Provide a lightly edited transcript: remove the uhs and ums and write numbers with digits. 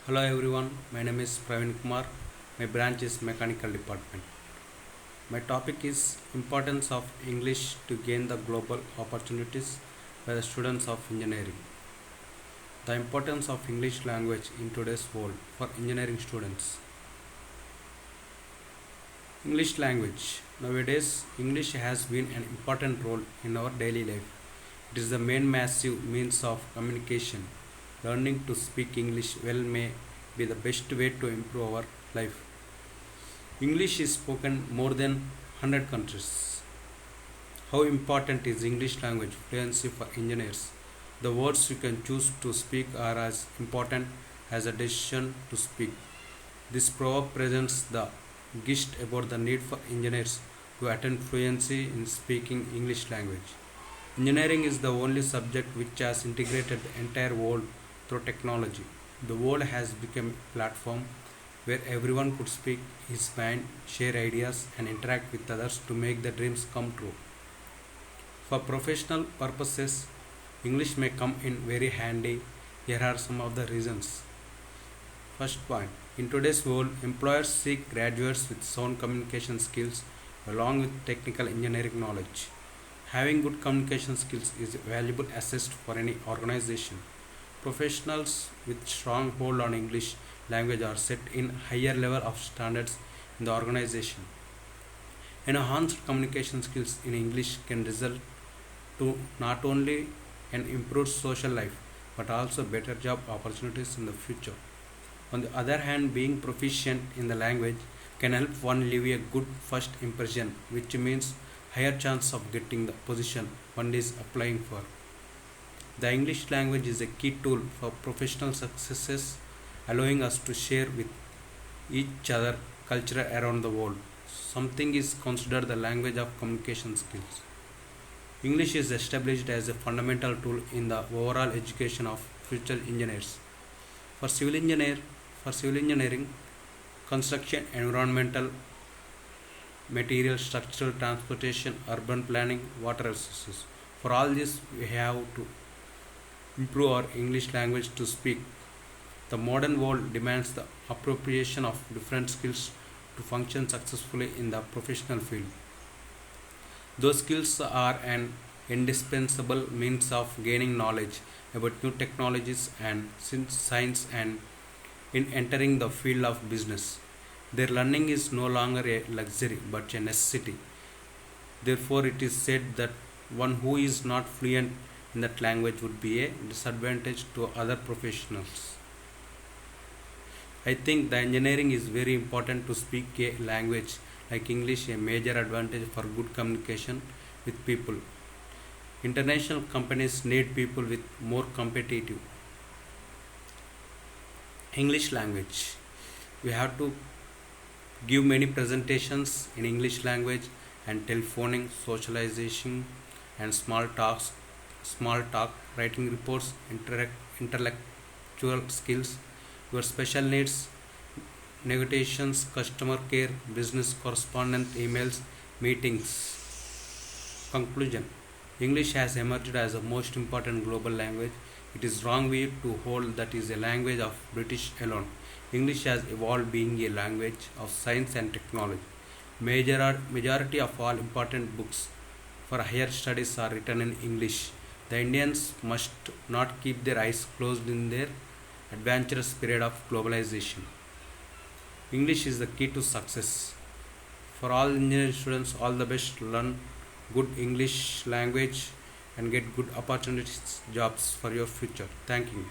Hello everyone, my name is Praveen Kumar. My branch is Mechanical Department. My topic is Importance of English to gain the global opportunities by the students of engineering. The importance of English language in today's world for engineering students. English language. Nowadays, English has been an important role in our daily life. It is the main massive means of communication. Learning to speak English well may be the best way to improve our life. English is spoken more than 100 countries. How important is English language fluency for engineers? The words you can choose to speak are as important as the decision to speak. This proverb presents the gist about the need for engineers to attain fluency in speaking English language. Engineering is the only subject which has integrated the entire world through technology. The world has become a platform where everyone could speak his mind, share ideas, and interact with others to make their dreams come true. For professional purposes, English may come in very handy. Here are some of the reasons. First point, in today's world, employers seek graduates with sound communication skills along with technical engineering knowledge. Having good communication skills is a valuable asset for any organization. Professionals with strong hold on English language are set in higher level of standards in the organization. Enhanced communication skills in English can result to not only an improved social life but also better job opportunities in the future. On the other hand, being proficient in the language can help one leave a good first impression, which means higher chance of getting the position one is applying for. The English language is a key tool for professional successes, allowing us to share with each other culture around the world. Something is considered the language of communication skills. English is established as a fundamental tool in the overall education of future engineers. For civil engineering, construction, environmental, material, structural, transportation, urban planning, water resources. For all this, we have to improve our English language to speak. The modern world demands the appropriation of different skills to function successfully in the professional field. Those skills are an indispensable means of gaining knowledge about new technologies and science and in entering the field of business. Their learning is no longer a luxury but a necessity. Therefore, it is said that one who is not fluent in that language would be a disadvantage to other professionals. I think the engineering is very important to speak a language like English, a major advantage for good communication with people. International companies need people with more competitive English language. We have to give many presentations in English language and telephoning, socialization and small talk, writing reports, intellectual skills, your special needs, negotiations, customer care, business correspondence, emails, meetings. Conclusion. English has emerged as the most important global language. It is wrong way to hold that is a language of British alone. English has evolved being a language of science and technology. Majority of all important books for higher studies are written in English. The Indians must not keep their eyes closed in their adventurous period of globalization. English is the key to success. For all engineering students, all the best. Learn good English language and get good opportunities, jobs for your future. Thank you.